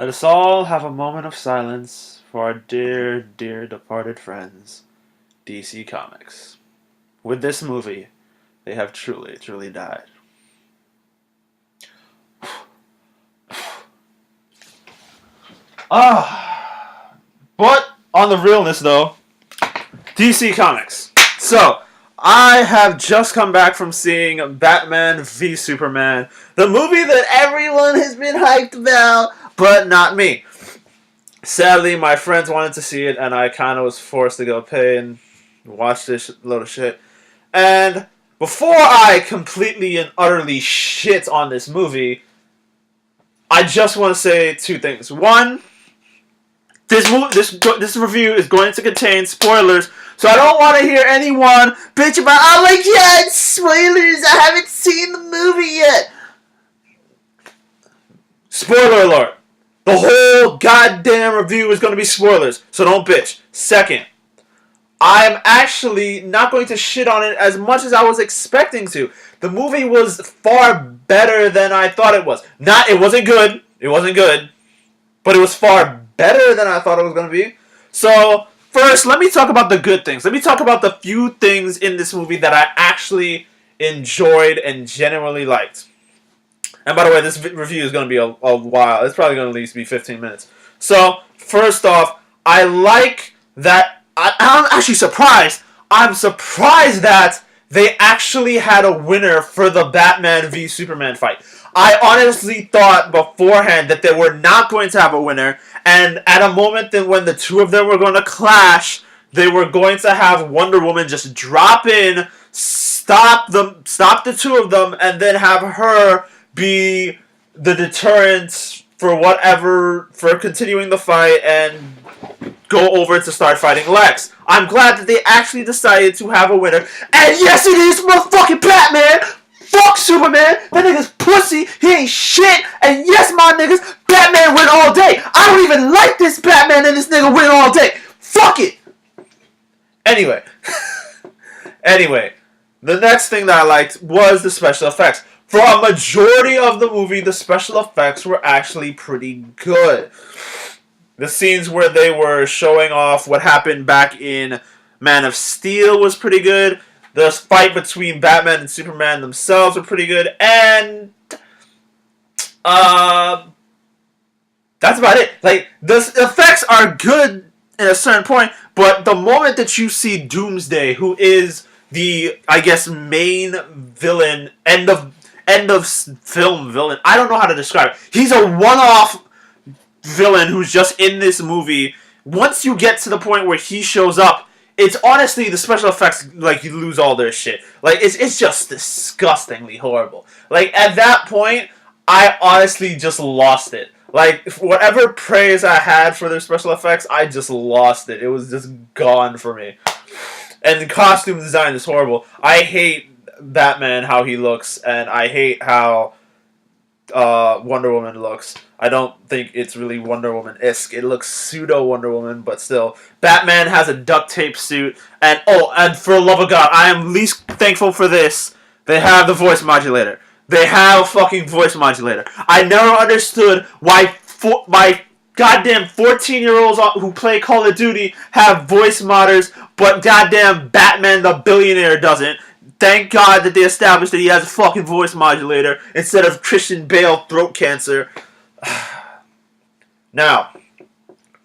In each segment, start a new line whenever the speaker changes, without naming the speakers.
Let us all have a moment of silence for our dear, dear departed friends, DC Comics. With this movie, they have truly, truly died. But on the realness though, DC Comics. So, I have just come back from seeing Batman v Superman, the movie that everyone has been hyped about, but not me. Sadly, my friends wanted to see it, and I kind of was forced to go pay and watch this load of shit. And before I completely and utterly shit on this movie, I just want to say two things. One, this review is going to contain spoilers, so I don't want to hear anyone bitch about, oh my god, spoilers, I haven't seen the movie yet. Spoiler alert. The whole goddamn review is going to be spoilers, so don't bitch. Second, I'm actually not going to shit on it as much as I was expecting to. The movie was far better than I thought it was. It wasn't good. It wasn't good. But it was far better than I thought it was going to be. So, first, let me talk about the good things. Let me talk about the few things in this movie that I actually enjoyed and genuinely liked. And by the way, this review is going to be a while. It's probably going to at least be 15 minutes. So, first off, I like that. I'm actually surprised. I'm surprised that they actually had a winner for the Batman v Superman fight. I honestly thought beforehand that they were not going to have a winner, and at a moment when the two of them were going to clash, they were going to have Wonder Woman just drop in, stop the two of them, and then have her be the deterrent for continuing the fight and go over to start fighting Lex. I'm glad that they actually decided to have a winner. And yes, it is motherfucking Batman! Fuck Superman! That nigga's pussy! He ain't shit! And yes, my niggas, Batman win all day! I don't even like this Batman and this nigga win all day! Fuck it! Anyway. The next thing that I liked was the special effects. For a majority of the movie, the special effects were actually pretty good. The scenes where they were showing off what happened back in Man of Steel was pretty good. The fight between Batman and Superman themselves were pretty good. And that's about it. Like, the effects are good at a certain point, but the moment that you see Doomsday, who is the, I guess, main villain, end of film villain, I don't know how to describe it. He's a one-off villain who's just in this movie. Once you get to the point where he shows up, it's honestly, the special effects, like, you lose all their shit. Like, it's just disgustingly horrible. Like, at that point, I honestly just lost it. Like, whatever praise I had for their special effects, I just lost it. It was just gone for me. And the costume design is horrible. I hate Batman, how he looks, and I hate how Wonder Woman looks. I don't think it's really Wonder Woman-esque. It looks pseudo Wonder Woman, but still. Batman has a duct tape suit, and for the love of God, I am least thankful for this. They have the voice modulator. They have a fucking voice modulator. I never understood why my goddamn 14-year-olds who play Call of Duty have voice modders, but goddamn Batman the billionaire doesn't. Thank God that they established that he has a fucking voice modulator instead of Christian Bale throat cancer. Now,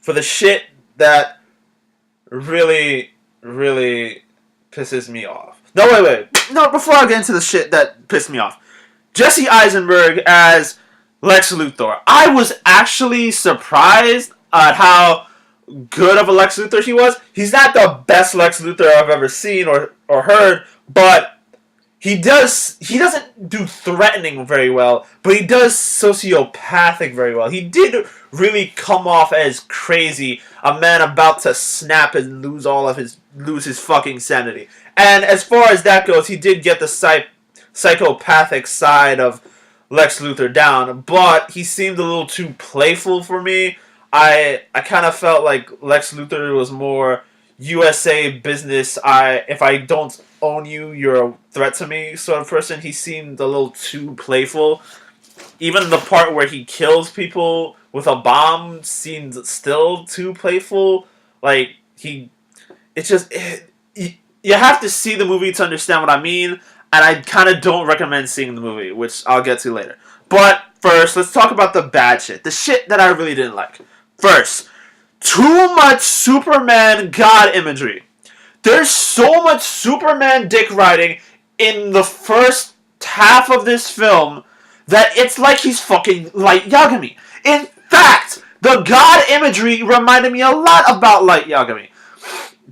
for the shit that really, really pisses me off. No, wait. No, before I get into the shit that pissed me off. Jesse Eisenberg as Lex Luthor. I was actually surprised at how good of a Lex Luthor he was. He's not the best Lex Luthor I've ever seen or heard, but he doesn't do threatening very well, but he does sociopathic very well. He did really come off as crazy, a man about to snap and lose his fucking sanity. And as far as that goes, he did get the psychopathic side of Lex Luthor down, but he seemed a little too playful for me. I kind of felt like Lex Luthor was more USA business. If I don't own you, you're a threat to me sort of person. He seemed a little too playful. Even the part where he kills people with a bomb seemed still too playful. Like, it's just, you have to see the movie to understand what I mean, and I kind of don't recommend seeing the movie, which I'll get to later. But first, let's talk about the bad shit. The shit that I really didn't like. First, too much Superman God imagery. There's so much Superman dick riding in the first half of this film that it's like he's fucking Light Yagami. In fact, the God imagery reminded me a lot about Light Yagami.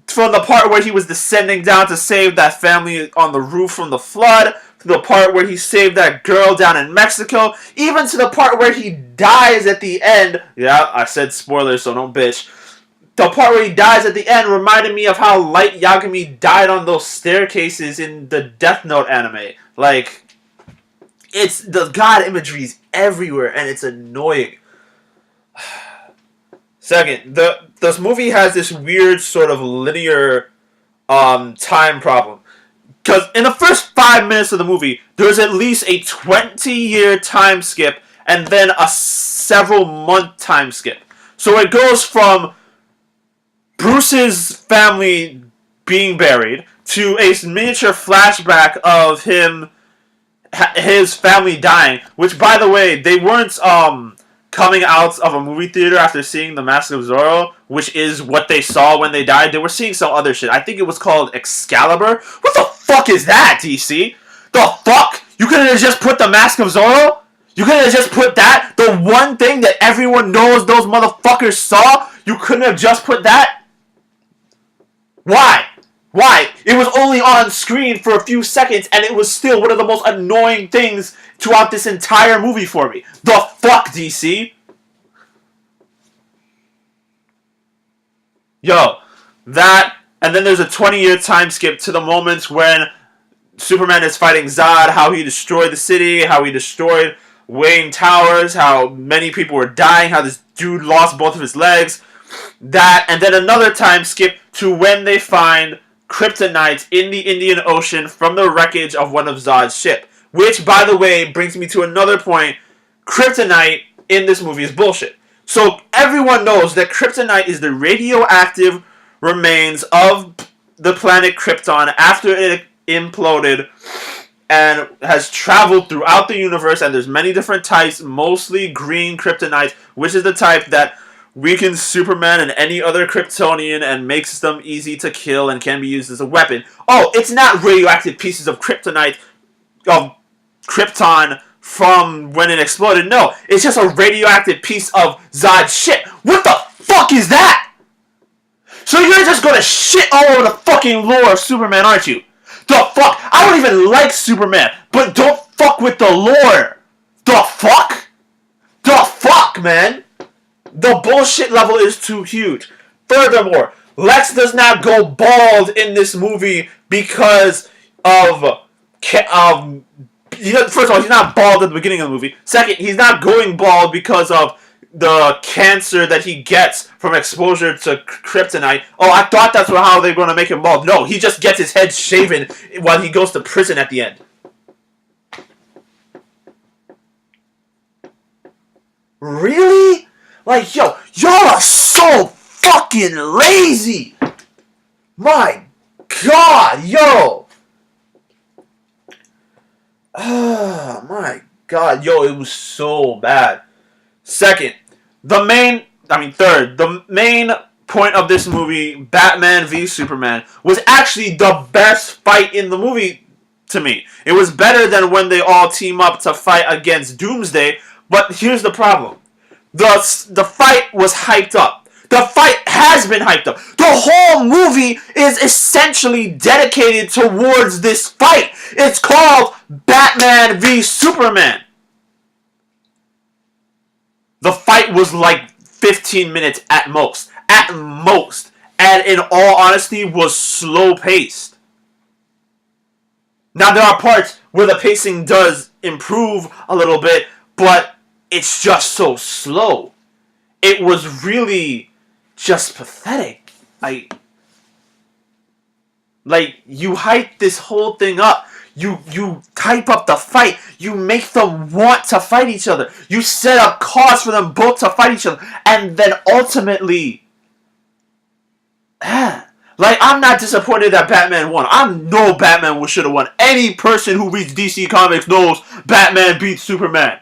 From the part where he was descending down to save that family on the roof from the flood, to the part where he saved that girl down in Mexico, even to the part where he dies at the end. Yeah, I said spoilers, so don't bitch. The part where he dies at the end reminded me of how Light Yagami died on those staircases in the Death Note anime. Like, it's the God imagery's everywhere, and it's annoying. Second, this movie has this weird sort of linear time problem. Because in the first 5 minutes of the movie, there's at least a 20-year time skip and then a several-month time skip. So it goes from Bruce's family being buried to a miniature flashback of his family dying, which, by the way, they weren't coming out of a movie theater after seeing The Mask of Zorro, which is what they saw when they died. They were seeing some other shit. I think it was called Excalibur. What the fuck is that, DC? The fuck? You couldn't have just put The Mask of Zorro? You couldn't have just put that? The one thing that everyone knows those motherfuckers saw? You couldn't have just put that? Why? Why? It was only on screen for a few seconds, and it was still one of the most annoying things throughout this entire movie for me. The fuck, DC? Yo, that, and then there's a 20-year time skip to the moments when Superman is fighting Zod, how he destroyed the city, how he destroyed Wayne Towers, how many people were dying, how this dude lost both of his legs. That, and then another time skip to when they find kryptonite in the Indian Ocean from the wreckage of one of Zod's ship. Which, by the way, brings me to another point. Kryptonite in this movie is bullshit. So everyone knows that kryptonite is the radioactive remains of the planet Krypton after it imploded and has traveled throughout the universe, and there's many different types, mostly green kryptonite, which is the type that weakens Superman and any other Kryptonian and makes them easy to kill and can be used as a weapon. Oh, it's not radioactive pieces of kryptonite, of Krypton from when it exploded. No, it's just a radioactive piece of Zod's ship. What the fuck is that? So you're just gonna shit all over the fucking lore of Superman, aren't you? The fuck? I don't even like Superman, but don't fuck with the lore. The fuck? The fuck, man? The bullshit level is too huge. Furthermore, Lex does not go bald in this movie because of first of all, he's not bald at the beginning of the movie. Second, he's not going bald because of the cancer that he gets from exposure to kryptonite. Oh, I thought that's how they're going to make him bald. No, he just gets his head shaven while he goes to prison at the end. Really? Like, yo, y'all are so fucking lazy. My God, yo. Oh, my God, yo, it was so bad. Third, the main point of this movie, Batman v Superman, was actually the best fight in the movie to me. It was better than when they all team up to fight against Doomsday, but here's the problem. The fight was hyped up. The fight has been hyped up. The whole movie is essentially dedicated towards this fight. It's called Batman v Superman. The fight was like 15 minutes at most. At most. And in all honesty, was slow paced. Now there are parts where the pacing does improve a little bit, but it's just so slow. It was really just pathetic. Like, you hyped this whole thing up. You type up the fight. You make them want to fight each other. You set up cause for them both to fight each other. And then ultimately, like, I'm not disappointed that Batman won. I know Batman should have won. Any person who reads DC Comics knows Batman beats Superman.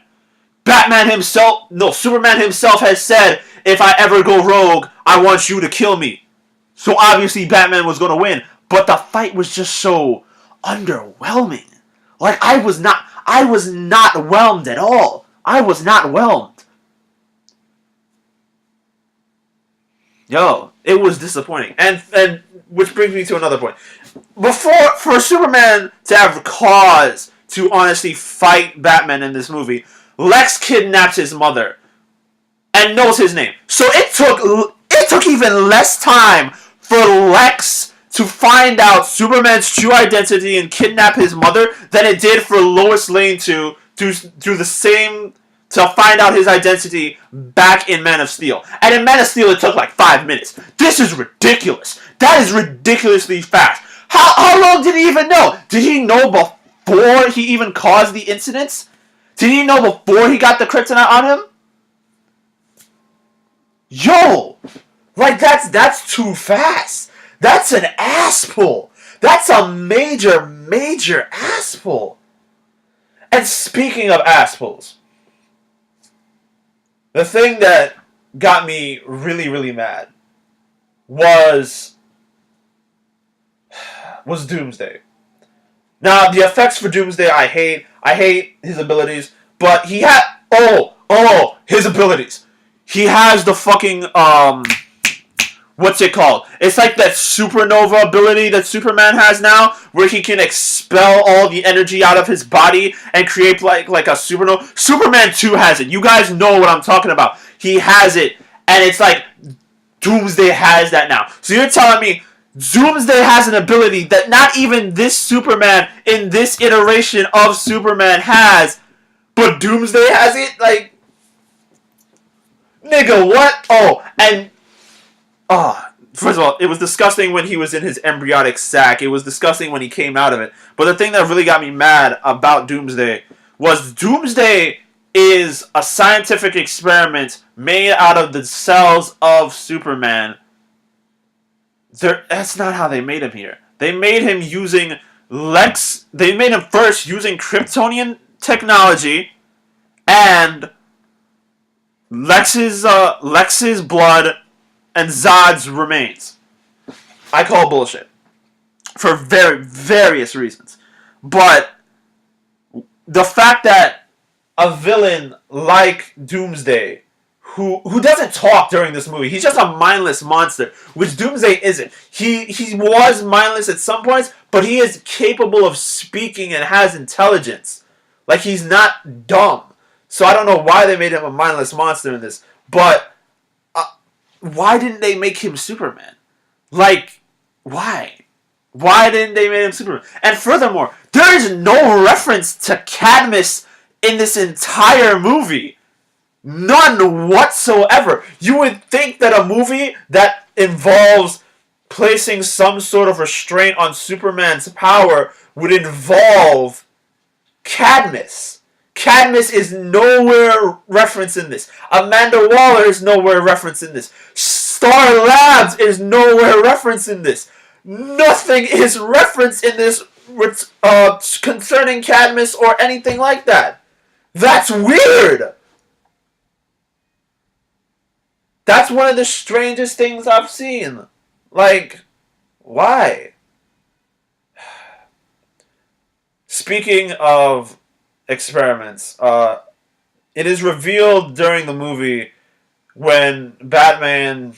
Superman himself has said, if I ever go rogue, I want you to kill me. So obviously Batman was going to win. But the fight was just so underwhelming. Like, I was not whelmed at all. I was not whelmed. Yo, it was disappointing. And which brings me to another point. For Superman to have cause to honestly fight Batman in this movie, Lex kidnaps his mother and knows his name. So it took even less time for Lex to find out Superman's true identity and kidnap his mother than it did for Lois Lane to do the same to find out his identity back in Man of Steel. And in Man of Steel, it took like 5 minutes. This is ridiculous. That is ridiculously fast. How long did he even know? Did he know before he even caused the incidents? Did he know before he got the kryptonite on him? Yo! Like, that's too fast. That's an ass pull. That's a major, major ass pull. And speaking of ass pulls, the thing that got me really, really mad was Doomsday. Now, the effects for Doomsday I hate. I hate his abilities, but he had his abilities. He has the fucking what's it called? It's like that supernova ability that Superman has now, where he can expel all the energy out of his body and create like a supernova. Superman 2 has it. You guys know what I'm talking about. He has it, and it's like Doomsday has that now. So you're telling me Doomsday has an ability that not even this Superman in this iteration of Superman has, but Doomsday has it? Like, nigga, what? First of all, it was disgusting when he was in his embryonic sac. It was disgusting when he came out of it. But the thing that really got me mad about Doomsday was Doomsday is a scientific experiment made out of the cells of Superman. That's not how they made him here. They made him using They made him first using Kryptonian technology and Lex's blood and Zod's remains. I call bullshit for various reasons, but the fact that a villain like Doomsday, who doesn't talk during this movie, he's just a mindless monster, which Doomsday isn't. He was mindless at some points, but he is capable of speaking and has intelligence. Like, he's not dumb. So I don't know why they made him a mindless monster in this, but why didn't they make him Superman? Like, why? Why didn't they make him Superman? And furthermore, there is no reference to Cadmus in this entire movie. None whatsoever. You would think that a movie that involves placing some sort of restraint on Superman's power would involve Cadmus. Cadmus is nowhere referenced in this. Amanda Waller is nowhere referenced in this. Star Labs is nowhere referenced in this. Nothing is referenced in this concerning Cadmus or anything like that. That's weird. That's one of the strangest things I've seen. Like, why? Speaking of experiments, it is revealed during the movie when Batman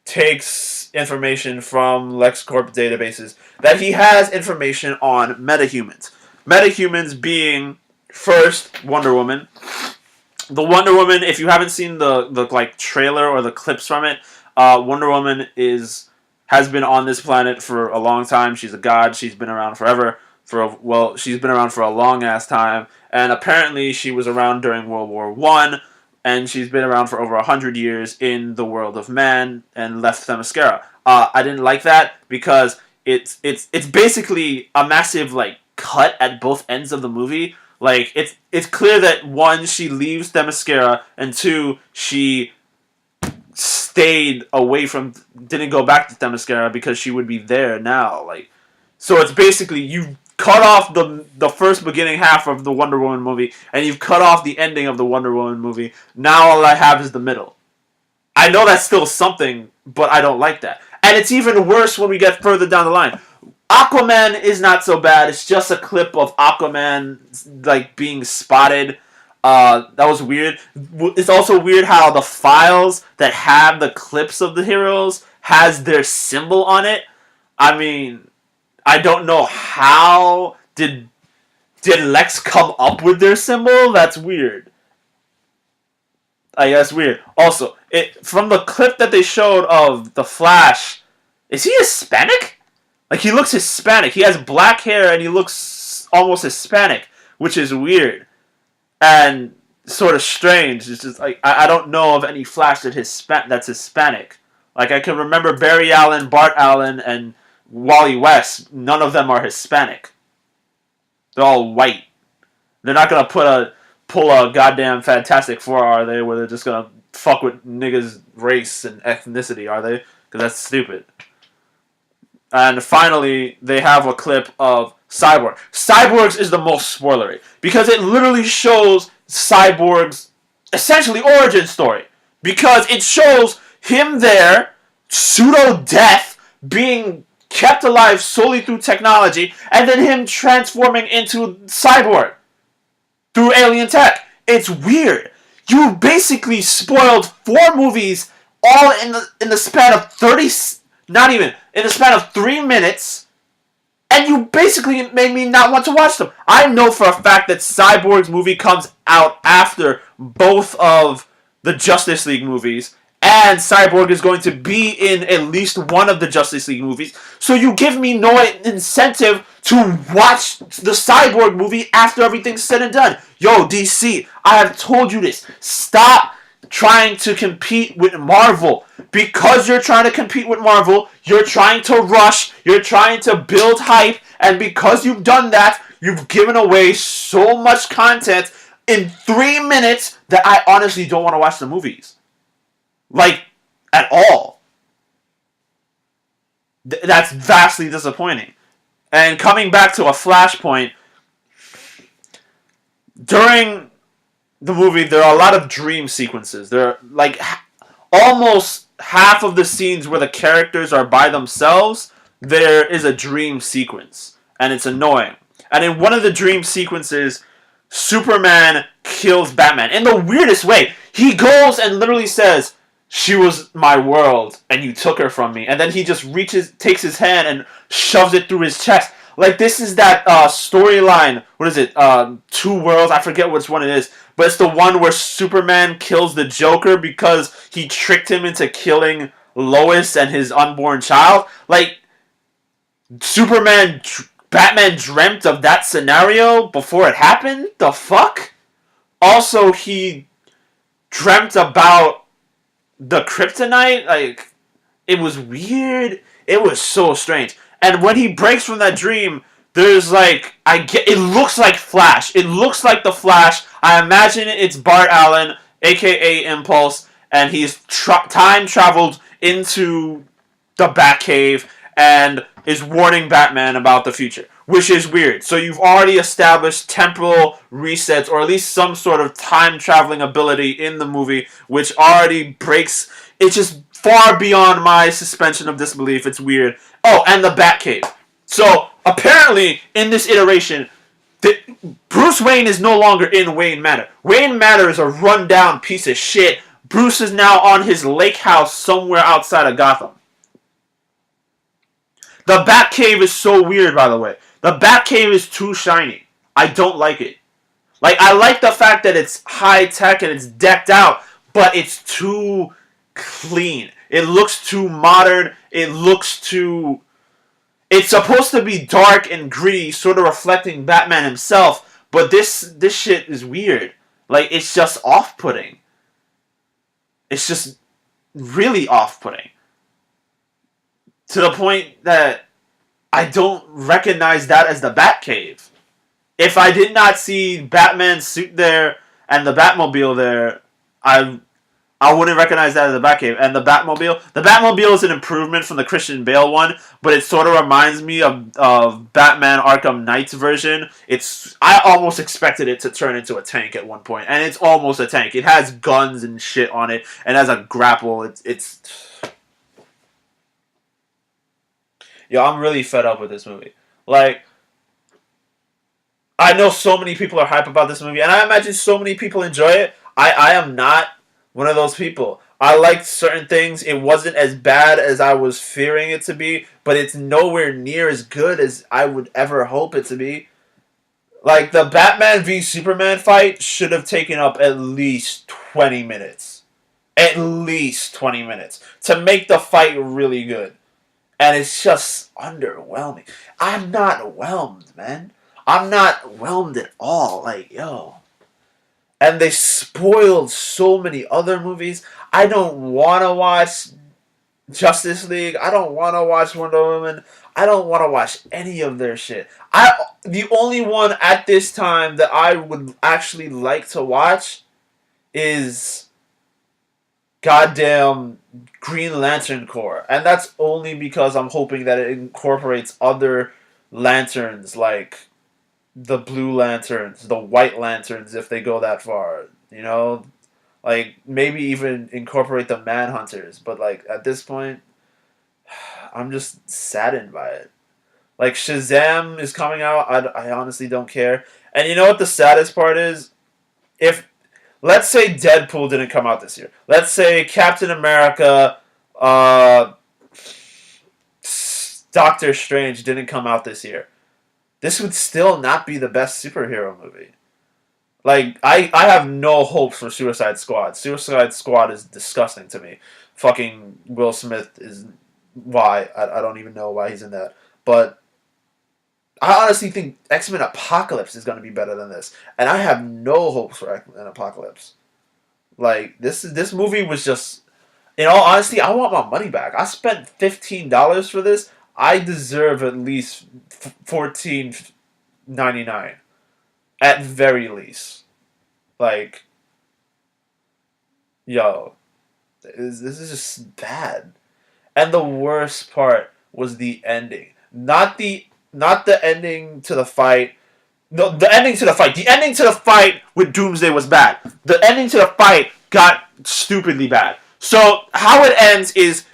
takes information from LexCorp databases that he has information on metahumans. Metahumans being, first, Wonder Woman. The Wonder Woman, if you haven't seen the like trailer or the clips from it, Wonder Woman has been on this planet for a long time. She's a god. She's been around forever. She's been around for a long ass time, and apparently she was around during World War I, and she's been around for over 100 years in the world of man and left Themyscira. I didn't like that because it's basically a massive like cut at both ends of the movie. Like it's clear that one, she leaves Themyscira, and two, she stayed away from, didn't go back to Themyscira because she would be there now. Like, so it's basically you cut off the first beginning half of the Wonder Woman movie, and you've cut off the ending of the Wonder Woman movie. Now all I have is the middle. I know that's still something, but I don't like that. And it's even worse when we get further down the line. Aquaman is not so bad. It's just a clip of Aquaman like being spotted. That was weird. It's also weird how the files that have the clips of the heroes has their symbol on it. I mean, I don't know how did Lex come up with their symbol? That's weird. That's weird. Also, from the clip that they showed of the Flash, is he Hispanic? Like, he looks Hispanic. He has black hair and he looks almost Hispanic, which is weird and sort of strange. It's just like I don't know of any Flash that's Hispanic. Like, I can remember Barry Allen, Bart Allen, and Wally West. None of them are Hispanic. They're all white. They're not gonna pull a goddamn Fantastic Four, are they? Where they're just gonna fuck with niggas' race and ethnicity, are they? Because that's stupid. And finally, they have a clip of Cyborg. Cyborg's is the most spoilery because it literally shows Cyborg's essentially origin story. Because it shows him there, pseudo-death, being kept alive solely through technology, and then him transforming into Cyborg through alien tech. It's weird. You basically spoiled 4 movies all in the span of 30, not even, in the span of 3 minutes, and you basically made me not want to watch them. I know for a fact that Cyborg's movie comes out after both of the Justice League movies, and Cyborg is going to be in at least one of the Justice League movies, so you give me no incentive to watch the Cyborg movie after everything's said and done. Yo, DC, I have told you this. Stop trying to compete with Marvel. Because you're trying to compete with Marvel, you're trying to rush, you're trying to build hype, and because you've done that, you've given away so much content in 3 minutes that I honestly don't want to watch the movies. Like, at all. That's vastly disappointing. And coming back to a Flashpoint, during the movie, there are a lot of dream sequences. There are, like, almost half of the scenes where the characters are by themselves, there is a dream sequence. And it's annoying. And in one of the dream sequences, Superman kills Batman. In the weirdest way. He goes and literally says, "She was my world, and you took her from me." And then he just takes his hand and shoves it through his chest. Like, this is that storyline. What is it? Two Worlds. I forget which one it is. But it's the one where Superman kills the Joker because he tricked him into killing Lois and his unborn child. Like, Batman dreamt of that scenario before it happened? The fuck? Also, he dreamt about the kryptonite. Like, it was weird. It was so strange. And when he breaks from that dream, there's like, it looks like Flash. It looks like the Flash. I imagine it's Bart Allen, aka Impulse, and he's time traveled into the Batcave and is warning Batman about the future, which is weird. So you've already established temporal resets, or at least some sort of time traveling ability in the movie, which already breaks. It's just far beyond my suspension of disbelief. It's weird. Oh, and the Batcave. So apparently, in this iteration, Bruce Wayne is no longer in Wayne Manor. Wayne Manor is a rundown piece of shit. Bruce is now on his lake house somewhere outside of Gotham. The Batcave is so weird, by the way. The Batcave is too shiny. I don't like it. Like, I like the fact that it's high tech and it's decked out, but it's too clean. It looks too modern. It looks too... It's supposed to be dark and gritty, sort of reflecting Batman himself, but this shit is weird. Like, it's just off-putting. It's just really off-putting. To the point that I don't recognize that as the Batcave. If I did not see Batman's suit there and the Batmobile there, I wouldn't recognize that as the Batcave. And the Batmobile is an improvement from the Christian Bale one, but it sort of reminds me of Batman Arkham Knight's version. I almost expected it to turn into a tank at one point, and it's almost a tank. It has guns and shit on it, and has a grapple. Yo, I'm really fed up with this movie. Like, I know so many people are hype about this movie, and I imagine so many people enjoy it. I am not one of those people. I liked certain things. It wasn't as bad as I was fearing it to be, but it's nowhere near as good as I would ever hope it to be. Like, the Batman v Superman fight should have taken up at least 20 minutes. At least 20 minutes. To make the fight really good. And it's just underwhelming. I'm not whelmed, man. I'm not whelmed at all. Like, yo. And they spoiled so many other movies. I don't want to watch Justice League. I don't want to watch Wonder Woman. I don't want to watch any of their shit. The only one at this time that I would actually like to watch is goddamn Green Lantern Corps. And that's only because I'm hoping that it incorporates other lanterns, like the Blue Lanterns, the White Lanterns, if they go that far. You know? Like, maybe even incorporate the Manhunters. But, like, at this point, I'm just saddened by it. Like, Shazam is coming out. I honestly don't care. And you know what the saddest part is? If, let's say Deadpool didn't come out this year. Let's say Captain America, Doctor Strange didn't come out this year. This would still not be the best superhero movie. Like, I have no hopes for Suicide Squad. Suicide Squad is disgusting to me. Fucking Will Smith is... Why? I don't even know why he's in that. But I honestly think X-Men Apocalypse is going to be better than this. And I have no hopes for X-Men Apocalypse. Like, this movie was just... In all honesty, I want my money back. I spent $15 for this. I deserve at least $14.99. At very least. Like, yo, this is just bad. And the worst part was the ending. Not the ending to the fight. No, the ending to the fight. The ending to the fight with Doomsday was bad. The ending to the fight got stupidly bad. So how it ends is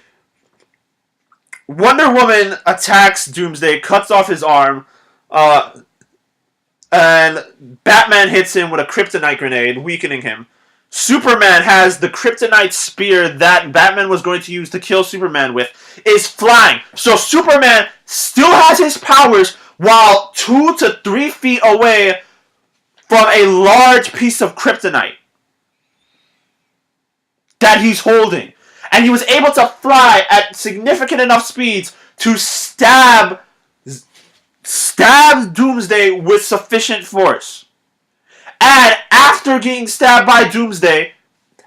Wonder Woman attacks Doomsday, cuts off his arm, and Batman hits him with a kryptonite grenade, weakening him. Superman has the kryptonite spear that Batman was going to use to kill Superman with, is flying. So Superman still has his powers while 2 to 3 feet away from a large piece of kryptonite that he's holding. And he was able to fly at significant enough speeds to stab Doomsday with sufficient force. And after getting stabbed by Doomsday,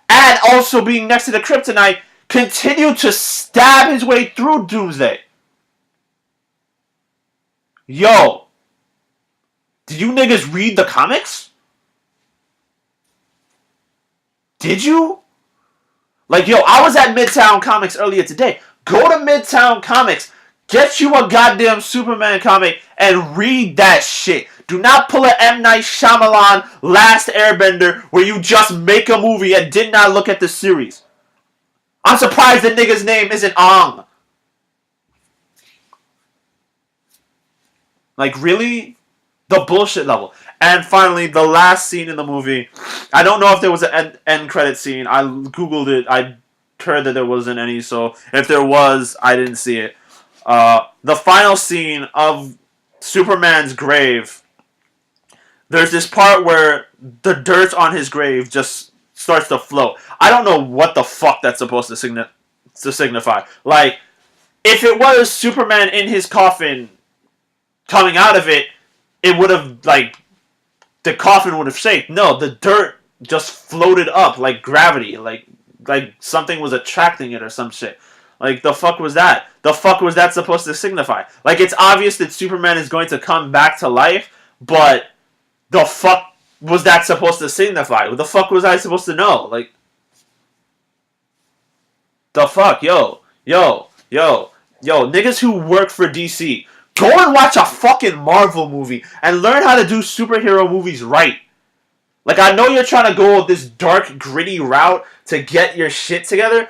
and also being next to the kryptonite, continued to stab his way through Doomsday. Yo, did you niggas read the comics? Did you? Like, yo, I was at Midtown Comics earlier today. Go to Midtown Comics, get you a goddamn Superman comic, and read that shit. Do not pull a M. Night Shyamalan Last Airbender where you just make a movie and did not look at the series. I'm surprised the nigga's name isn't Ong. Like, really? The bullshit level. And finally, the last scene in the movie. I don't know if there was an end credit scene. I googled it. I heard that there wasn't any, so if there was, I didn't see it. The final scene of Superman's grave, there's this part where the dirt on his grave just starts to float. I don't know what the fuck that's supposed to signify. Like, if it was Superman in his coffin coming out of it, it would have, like, the coffin would have shaken. No, the dirt just floated up like gravity, like something was attracting it or some shit. Like, the fuck was that? The fuck was that supposed to signify? Like, it's obvious that Superman is going to come back to life, but the fuck was that supposed to signify? What the fuck was I supposed to know? Like, the fuck? Yo, niggas who work for DC, go and watch a fucking Marvel movie and learn how to do superhero movies right. Like, I know you're trying to go this dark, gritty route to get your shit together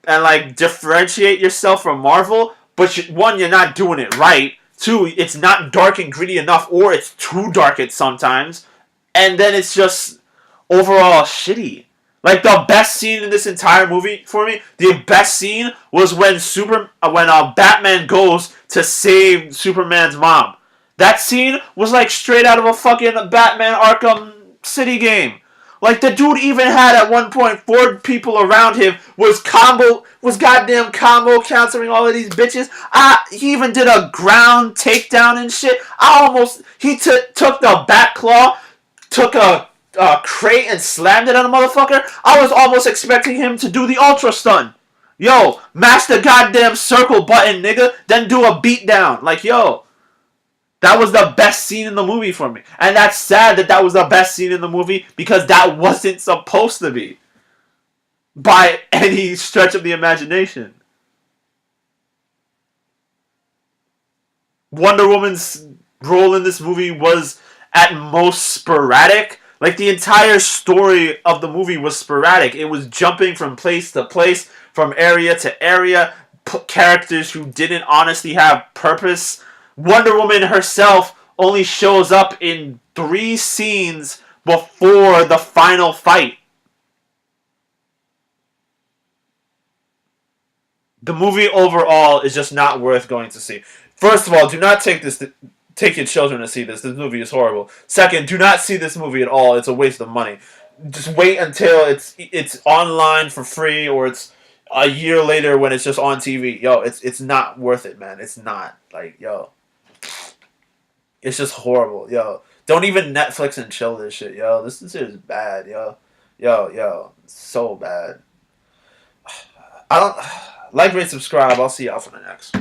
and, like, differentiate yourself from Marvel, but one, you're not doing it right. Two, it's not dark and gritty enough, or it's too dark at sometimes. And then it's just overall shitty. Like, the best scene in this entire movie for me, the best scene was when Batman goes to save Superman's mom. That scene was like straight out of a fucking Batman Arkham City game. Like, the dude even had at one point 4 people around him, was goddamn combo countering all of these bitches. He even did a ground takedown and shit. He took the bat claw, took a crate and slammed it on a motherfucker. I was almost expecting him to do the ultra stun. Yo, mash the goddamn circle button, nigga, then do a beatdown. Like, yo, that was the best scene in the movie for me. And that's sad that was the best scene in the movie because that wasn't supposed to be. By any stretch of the imagination. Wonder Woman's role in this movie was at most sporadic. Like, the entire story of the movie was sporadic. It was jumping from place to place, from area to area, characters who didn't honestly have purpose. Wonder Woman herself only shows up in 3 scenes before the final fight. The movie overall is just not worth going to see. First of all, do not take your children to see this. This movie is horrible. Second, do not see this movie at all. It's a waste of money. Just wait until it's online for free, or it's a year later when it's just on TV. Yo, it's not worth it, man. It's not. Like, yo. It's just horrible, yo. Don't even Netflix and chill this shit, yo. This shit is bad, yo. Yo. So bad. I don't... Like, rate, subscribe. I'll see y'all for the next.